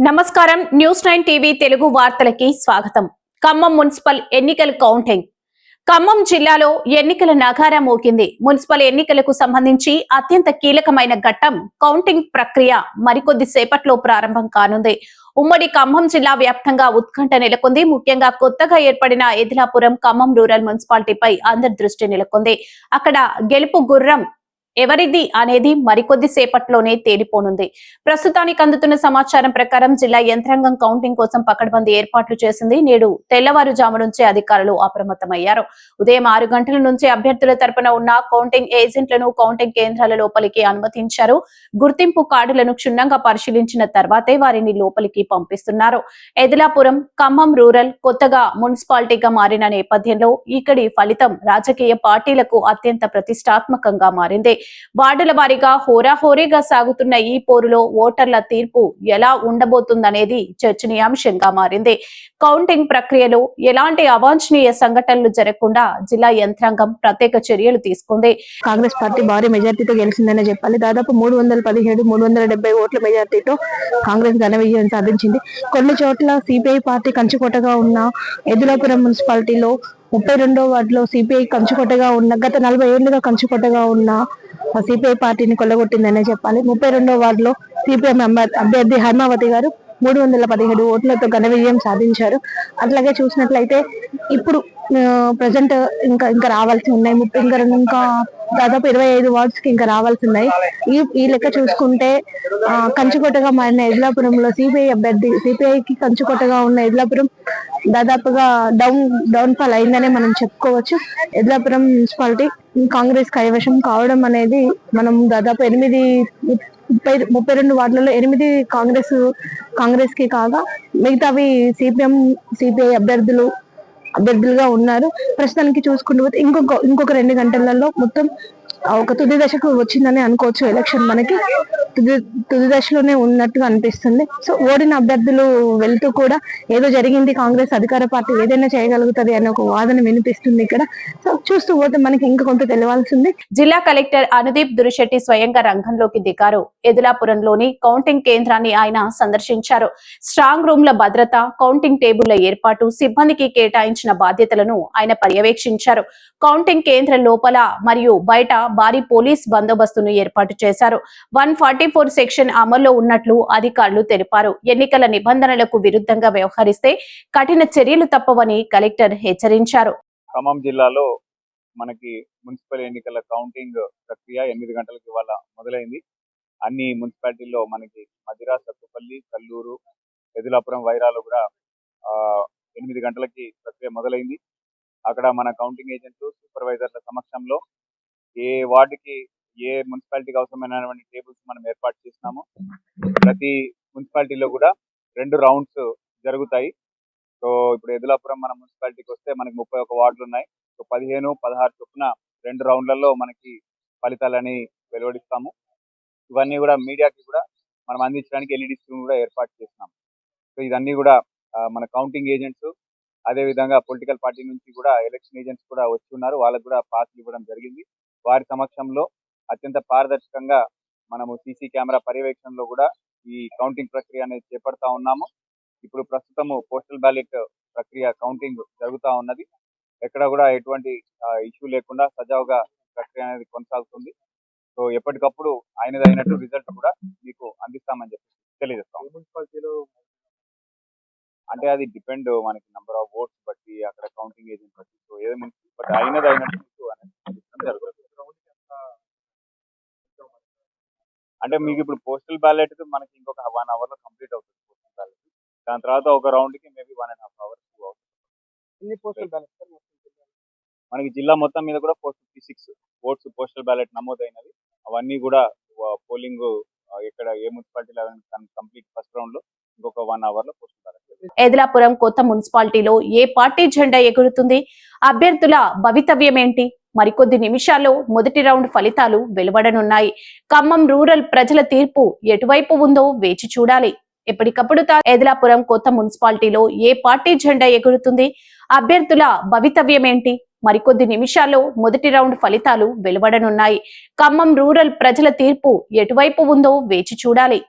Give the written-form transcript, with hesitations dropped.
నమస్కారం న్యూస్9 టీవీ తెలుగు వార్తలకి స్వాగతం. ఖమ్మం మున్సిపల్ ఎన్నికల కౌంటింగ్. ఖమ్మం జిల్లాలో ఎన్నికల నగారా మోగింది. మున్సిపల్ ఎన్నికలకు సంబంధించి అత్యంత కీలకమైన ఘట్టం కౌంటింగ్ ప్రక్రియ మరికొద్ది సేపట్లో ప్రారంభం కానుంది. ఉమ్మడి ఖమ్మం జిల్లా వ్యాప్తంగా ఉత్కంఠ నెలకొంది. ముఖ్యంగా కొత్తగా ఏర్పడిన ఎదిలాపురం ఖమ్మం రూరల్ మున్సిపాలిటీపై అందరి దృష్టి నెలకొంది. అక్కడ గెలుపు గుర్రం ఎవరిది అనేది మరికొద్ది సేపట్లోనే తేలిపోనుంది. ప్రస్తుతానికి అందుతున్న సమాచారం ప్రకారం జిల్లా యంత్రాంగం కౌంటింగ్ కోసం పకడ్బందీ ఏర్పాట్లు చేసింది. నేడు తెల్లవారుజాము నుంచే అధికారులు అప్రమత్తమయ్యారు. ఉదయం 6 గంటల నుంచి అభ్యర్థుల తరపున ఉన్న కౌంటింగ్ ఏజెంట్లను కౌంటింగ్ కేంద్రాల లోపలికి అనుమతించారు. గుర్తింపు కార్డులను క్షుణ్ణంగా పరిశీలించిన తర్వాతే వారిని లోపలికి పంపిస్తున్నారు. ఎదిలాపురం ఖమ్మం రూరల్ కొత్తగా మున్సిపాలిటీగా మారిన నేపథ్యంలో ఇక్కడి ఫలితం రాజకీయ పార్టీలకు అత్యంత ప్రతిష్టాత్మకంగా మారింది. వార్డుల వారీగా హోరాహోరీగా సాగుతున్న ఈ పోరులో ఓటర్ల తీర్పు ఎలా ఉండబోతుందనేది చర్చనీయాంశంగా మారింది. కౌంటింగ్ ప్రక్రియలో ఎలాంటి అవాంఛనీయ సంఘటనలు జరగకుండా జిల్లా యంత్రాంగం ప్రత్యేక చర్యలు తీసుకుంది. కాంగ్రెస్ పార్టీ భారీ మెజార్టీతో గెలిచిందనే చెప్పాలి. దాదాపు 317-370 ఓట్ల మెజార్టీతో కాంగ్రెస్ ఘన విజయం సాధించింది. కొన్ని చోట్ల సిపిఐ పార్టీ కంచుకోటగా ఉన్న ఎదిలాపురం మున్సిపాలిటీలో 32వ వార్డులో సిపిఐ కంచుకోటగా ఉన్న గత 40 ఏళ్లుగా కంచుకోటగా ఉన్న సిపిఐ పార్టీని కొల్లగొట్టిందనే చెప్పాలి. 32వ వార్డులో సిపిఎం అభ్యర్థి హైమావతి గారు 317 ఓట్లతో ఘన విజయం సాధించారు. అట్లాగే చూసినట్లయితే ఇప్పుడు ప్రజెంట్ ఇంకా రావాల్సి ఉన్నాయి. ఇంకా దాదాపు 25 వార్డ్స్ కి ఇంకా రావాల్సి ఉన్నాయి. ఈ లెక్క చూసుకుంటే కంచుకోటగా మారిన ఎదిలాపురంలో సిపిఐకి కంచుకోటగా ఉన్న ఎదిలాపురం దాదాపుగా డౌన్ ఫాల్ అయిందనే మనం చెప్పుకోవచ్చు. ఎదిలాపురం మున్సిపాలిటీ కాంగ్రెస్ కైవశం కావడం అనేది మనం దాదాపు 32 వార్డులలో 8 కాంగ్రెస్ కి కాగా మిగతావి సిపిఐ అభ్యర్థులుగా ఉన్నారు. ప్రస్తుతానికి చూసుకుంటూ పోతే ఇంకొక 2 గంటలలో మొత్తం ఒక తుది దశకు వచ్చిందని అనుకోవచ్చు. ఎలక్షన్ మనకి తుది దశలోనే ఉన్నట్టుగా అనిపిస్తుంది. సో ఓడిన అభ్యర్థులు వెళ్తూ కూడా ఏదో జరిగింది, కాంగ్రెస్ అధికార పార్టీ ఏదైనా చేయగలుగుతుంది అనే ఒక వాదన వినిపిస్తుంది ఇక్కడ. సో చూస్తూ పోతే మనకి ఇంకా కొంత తెలియాల్సింది. జిల్లా కలెక్టర్ అనుదీప్ దురిశెట్టి స్వయంగా రంగంలోకి దిగారు. ఎదిలాపురంలోని కౌంటింగ్ కేంద్రాన్ని ఆయన సందర్శించారు. స్ట్రాంగ్ రూమ్ల భద్రత, కౌంటింగ్ టేబుళ్ల ఏర్పాటు, సిబ్బందికి కేటాయించిన బాధ్యతలను ఆయన పర్యవేక్షించారు. కౌంటింగ్ కేంద్రం లోపల మరియు బయట భారీ పోలీస్ బందోబస్తును ఏర్పాటు చేశారు. 144 సెక్షన్ అమల్లో ఉన్నట్లు అధికారులు తెలిపారు. ఎన్నికల నిబంధనలకు విరుద్ధంగా వ్యవహరిస్తే కఠిన చర్యలు తప్పవని కలెక్టర్ హెచ్చరించారు. ఖమ్మం జిల్లాలో మనకి మున్సిపల్ ఎన్నికల కౌంటింగ్ ప్రక్రియ 8 గంటలకు ఇవాళ మొదలైంది. అన్ని మున్సిపాలిటీల్లో మనకి మదిర, సత్తుపల్లి, కల్లూరు, ఎదిలాపురం, వైరాలో కూడా 8 గంటలకి ప్రక్రియ మొదలైంది. అక్కడ మన కౌంటింగ్ ఏజెంట్లు, సూపర్వైజర్ల సమక్షంలో ఏ వార్డుకి ఏ మున్సిపాలిటీకి అవసరమైనటువంటి టేబుల్స్ మనం ఏర్పాటు చేసినాము. ప్రతి మున్సిపాలిటీలో కూడా 2 రౌండ్స్ జరుగుతాయి. సో ఇప్పుడు ఎదిలాపురం మన మున్సిపాలిటీకి వస్తే మనకి 31 వార్డులు ఉన్నాయి. సో 15, 16 చొప్పున 2 రౌండ్లలో మనకి ఫలితాలని వెలువడిస్తాము. ఇవన్నీ కూడా మీడియాకి కూడా మనం అందించడానికి ఎల్ఈడి స్క్రీన్ కూడా ఏర్పాటు చేసినాము. సో ఇదన్నీ కూడా మన కౌంటింగ్ ఏజెంట్స్, అదేవిధంగా పొలిటికల్ పార్టీ నుంచి కూడా ఎలక్షన్ ఏజెంట్స్ కూడా వచ్చి ఉన్నారు. వాళ్ళకు కూడా పాస్లు ఇవ్వడం జరిగింది. వారి సమక్షంలో అత్యంత పారదర్శకంగా మనము సీసీ కెమెరా పర్యవేక్షణలో కూడా ఈ కౌంటింగ్ ప్రక్రియ అనేది చేపడతా ఉన్నాము. ఇప్పుడు ప్రస్తుతము పోస్టల్ బ్యాలెట్ ప్రక్రియ కౌంటింగ్ జరుగుతూ ఉన్నది. ఎక్కడ కూడా ఎటువంటి ఇష్యూ లేకుండా సజావుగా ప్రక్రియ అనేది కొనసాగుతుంది. సో ఎప్పటికప్పుడు అయినట్టు రిజల్ట్ కూడా మీకు అందిస్తామని చెప్పి తెలియజేస్తాం. అంటే అది డిపెండ్ మనకి నంబర్ ఆఫ్ ఓట్స్ బట్టి, అక్కడ కౌంటింగ్ ఏజెంట్ బట్టి. సో ఏదైనా బట్ అయినట్టు అనేది జరుగుతుంది. అంటే మీకు ఇప్పుడు పోస్టల్ బ్యాలెట్ మనకి ఇంకొక 1 అవర్ లో కంప్లీట్ అవుతుంది. పోస్టల్ బ్యాలెట్ దాని తర్వాత ఒక రౌండ్ కి మేబీ 1.5 అవర్స్ పోస్టల్ బ్యాలెట్ మనకి జిల్లా మొత్తం మీద కూడా 456 ఓట్స్ పోస్టల్ బ్యాలెట్ నమోదైనవి. అవన్నీ కూడా పోలింగ్ ఇక్కడ ఏ మున్సిపాలిటీలో కంప్లీట్ ఫస్ట్ రౌండ్ లో ఇంకొక 1 అవర్ లో పోస్టల్ బ్యాలెట్. ఎదిలాపురం కొత్త మున్సిపాలిటీలో ఏ పార్టీ జెండా ఎగురుతుంది, అభ్యర్థుల భవితవ్యం ఏంటి? మరికొద్ది నిమిషాల్లో మొదటి రౌండ్ ఫలితాలు వెలువడనున్నాయి. ఖమ్మం రూరల్ ప్రజల తీర్పు ఎటువైపు ఉందో వేచి చూడాలి. ఎప్పటికప్పుడు ఎదిలాపురం కొత్త మున్సిపాలిటీలో ఏ పార్టీ జెండా ఎగురుతుంది, అభ్యర్థుల భవితవ్యం ఏంటి? మరికొద్ది నిమిషాల్లో మొదటి రౌండ్ ఫలితాలు వెలువడనున్నాయి. ఖమ్మం రూరల్ ప్రజల తీర్పు ఎటువైపు ఉందో వేచి చూడాలి.